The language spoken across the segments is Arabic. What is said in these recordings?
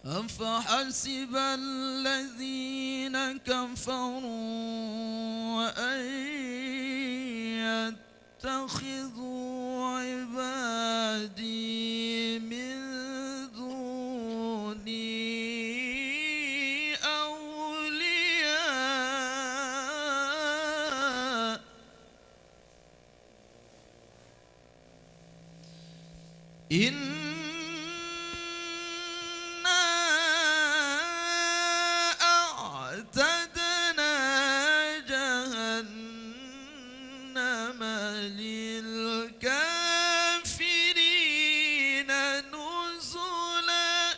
أفحسب الذين كفروا أن يتخذوا عبادي من دوني أولياء أعتدنا جهنم للكافرين نزلا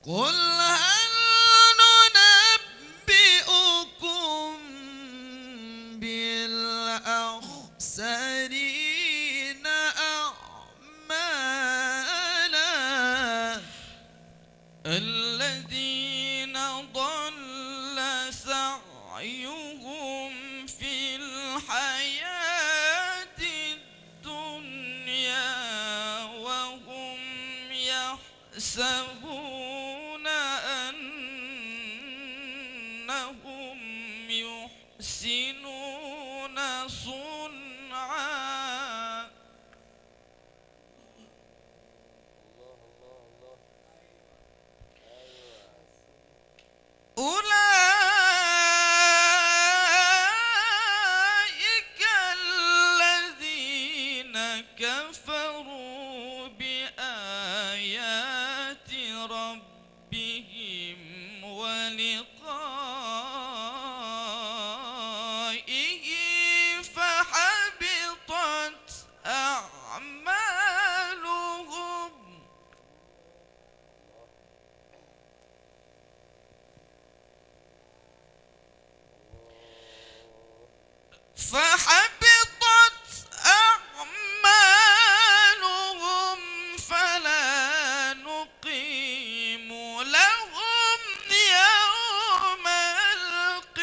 قل هل ننبئكم بالأخسرين أعمالا الذين ضل سعيهم في الحياة الدنيا وهم يحسبون أنهم يحسنون صنعا أولئك الذين كفروا بآيات ربهم ولقائه فحبطت أعمالهم فلا نقيم لهم يوم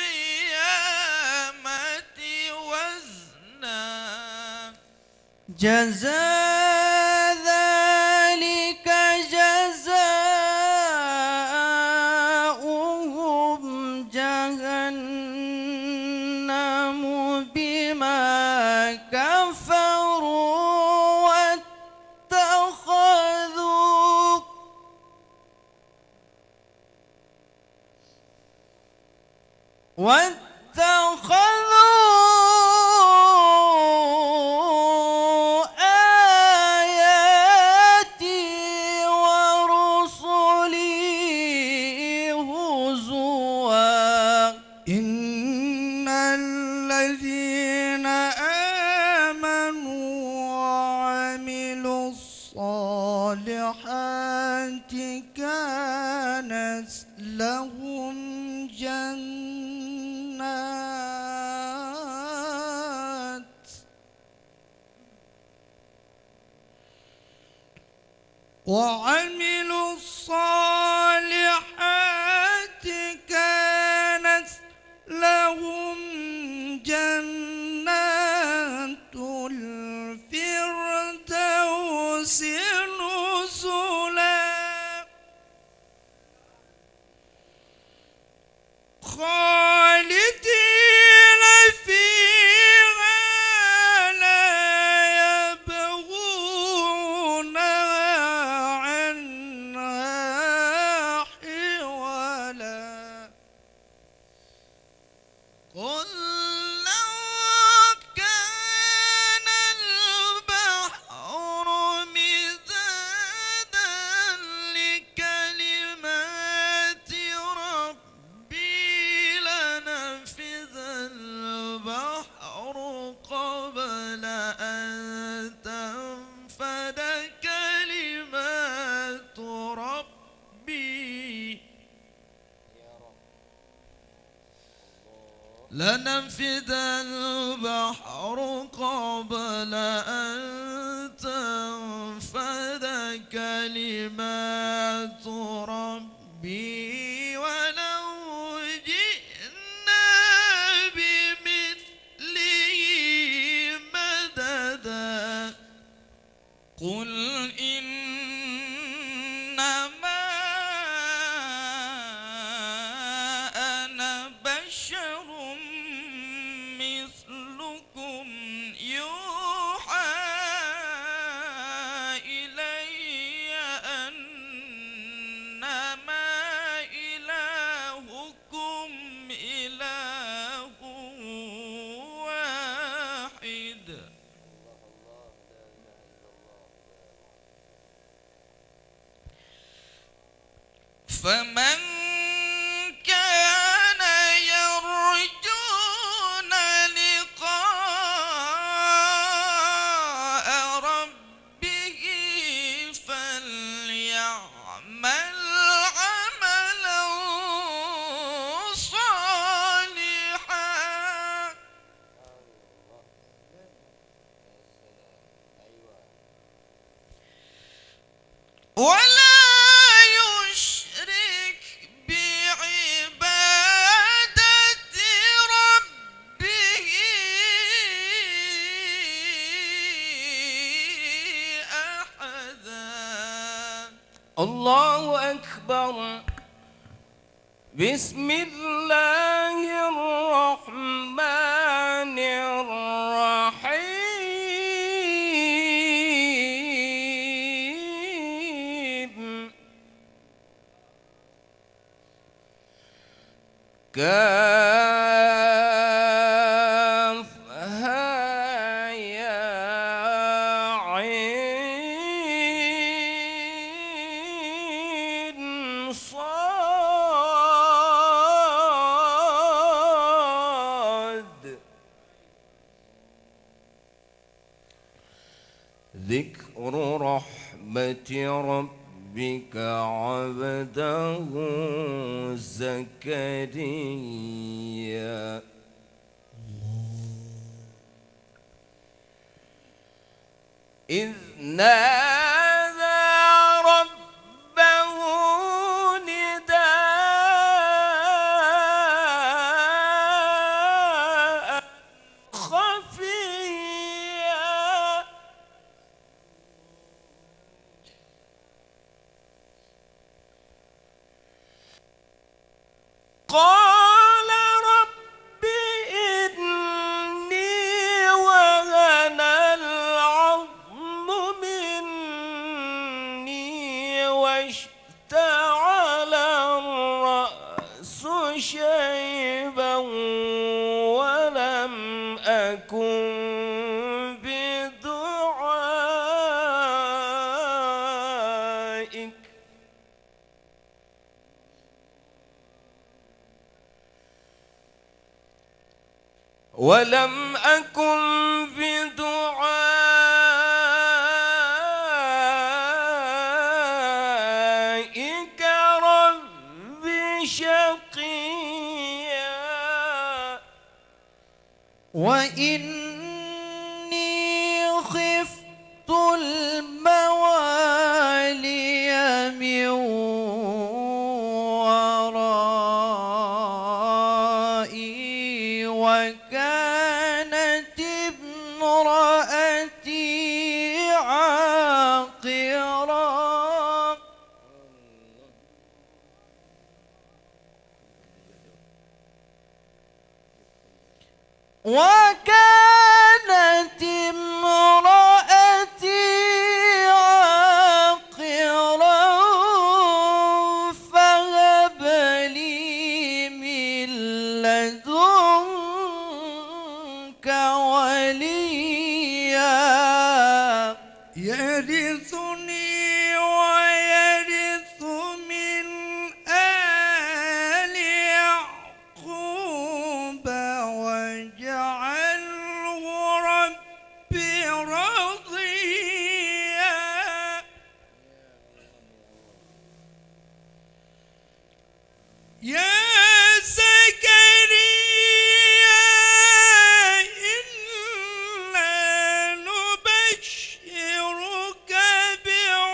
القيامة وزنا جزاء ذلك جزاؤهم جهنم بما كفروا واتخذوا آياتي ورسلي هزوا إن الذين آمنوا وعملوا الصالحات كانت لهم وعملوا الصالحات كانت لهم جنات الفردوس نزلا خالدين فيها لا يبغون عنها حولا قل لو كان البحر مدادا لكلمات ربي لنفذ البحر قبل أن تنفد كلمات ربي لنفد البحر قبل أن تنفد كلمات ربي ولو جئنا بمثله مددا قل إنما أنا بشر مثلكم يوحى إلي أنما إلهكم إله واحد فمن كان يرجون لقاء ربه فليعمل عملا صالحا ولا الله أكبر. بسم الله الرحمن الرحيم. كافها يا عين صاد. ذكر رحمة ربك عبده زكريا إذ نادى ربه نداء خفيا قال رب إني وهن العظم مني واشتعل الرأس شيبا ولم أكن بدعائك بدعائك رب شقيا وإني خفت الموالي من ورائي وكانت امرأتي عاقرا وكانت امرأتي عاقرا فهب لي من لدنك وليا يرثني ويرث من آل يعقوب واجعله ربي رضيا يا زكريا إنا نبشرك بعظيم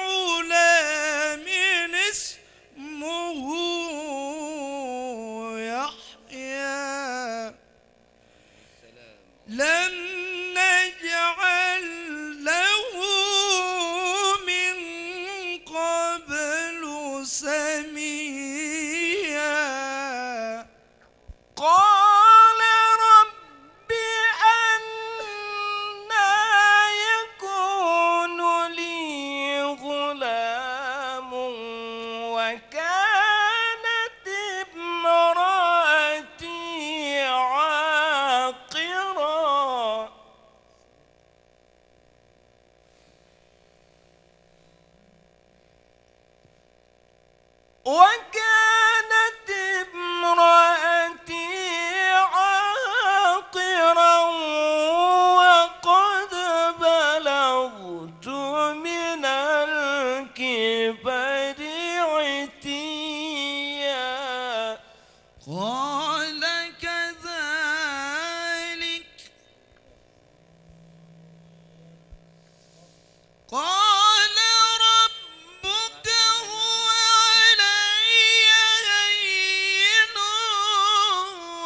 قال ربك هو علي هين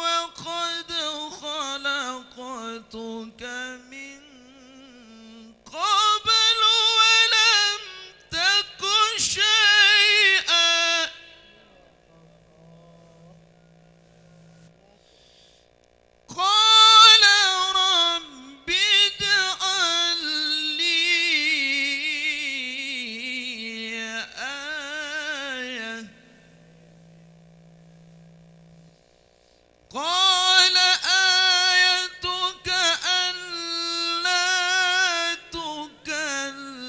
وقد خلقتك من قبل ولم تك شيئا قال رب اجعل لي آية قال آيتك ألا تكلم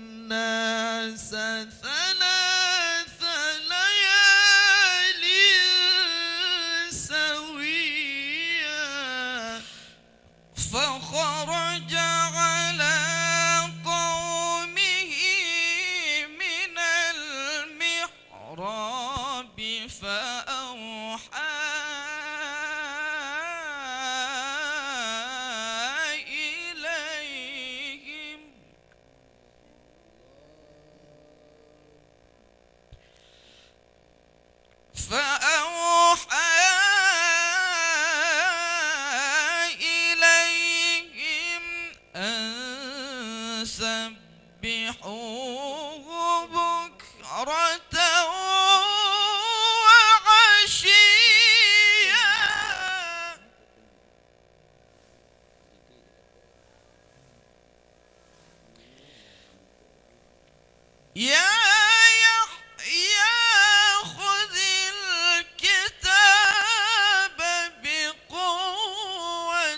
الناس ثلاث ليال سويا فخرج على قومه من المحراب فأوحى إليهم أن سبحوه بكرة وعشيا يا يحيى خذ الكتاب بقوة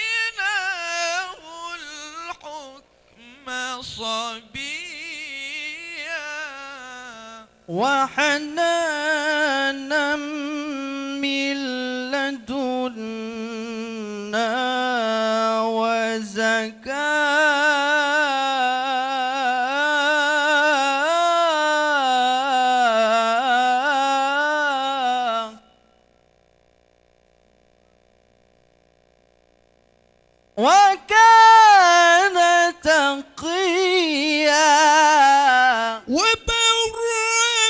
وآتيناه الحكم صبيا وحنانا من لدنا وزكاة وكان تقيا وبرا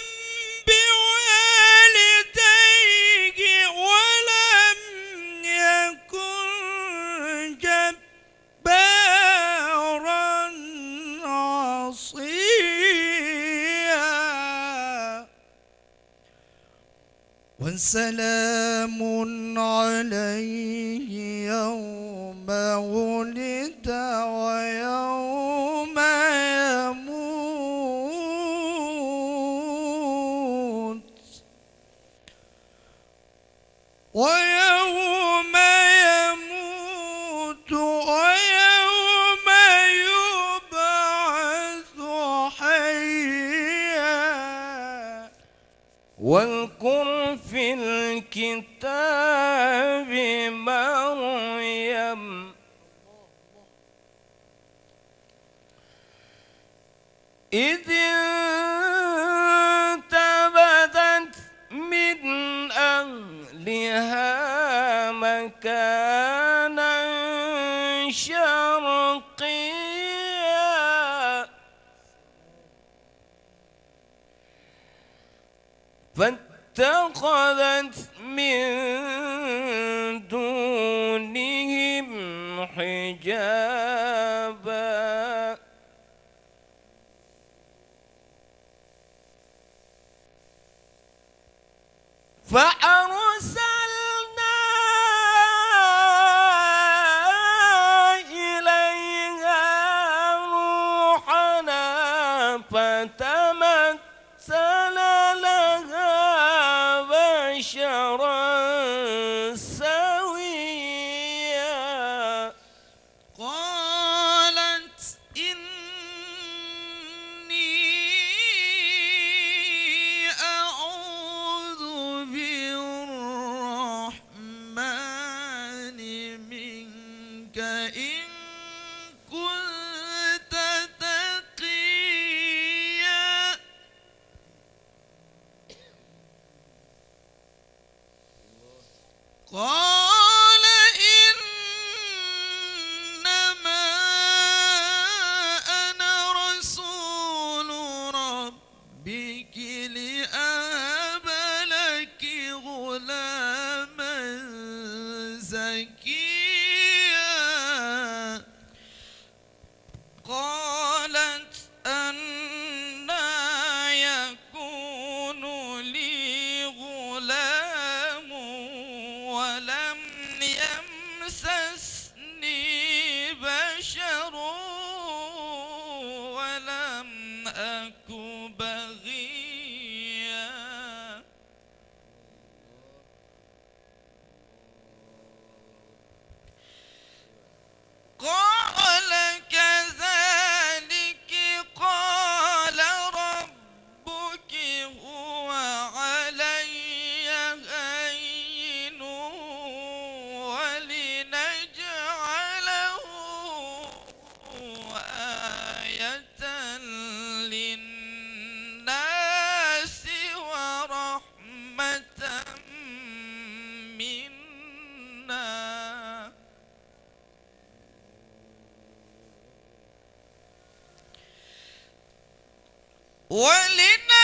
بوالديه ولم يكن جبارا عصيا وسلام عليه يوم ولد ويوم يموت ويوم يبعث حيا واذكر في الكتاب مريم إذ انتبذت من أهلها مكانا شرقيا فاتخذت من دونهم حجابا فأرسلنا إليها روحنا فتمثل لها بشرا سويا قالت إني أعوذ بالرحمن منك إن كنت تقيا قال زكيا قالت أنى يكون لي غلام ولم يمسسني بشر ولم أك بغيا قال كذلك قال ربك هو علي هين ولنجعله آية للناس ورحمة منا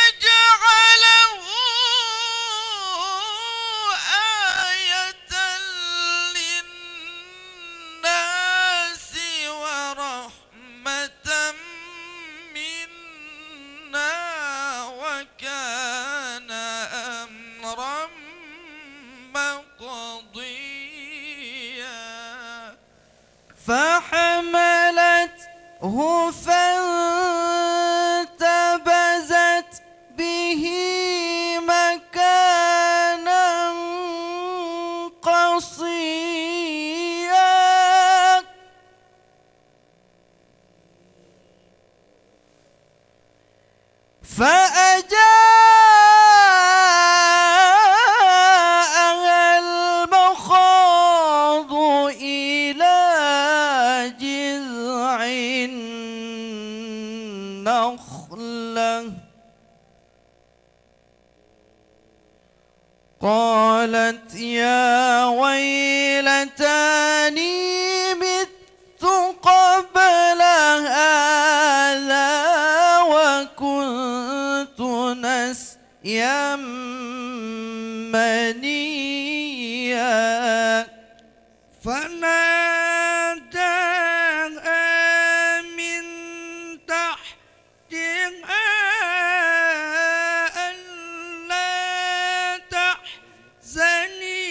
ولنجعله آية للناس ورحمة منا وكان أمرا مقضيا فحملته فانتبذت به مكانا قصيا فأجاءها المخاض إلى جذع النخلة قالت يا ويلتاني مت قبل هذا وكنت نسيا منيا فناداها من تحتها ألا تحزني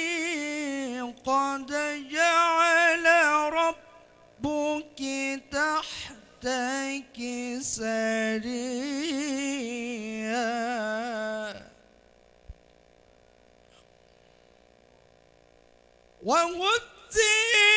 قد جعل ربك تحتك سريا وهزي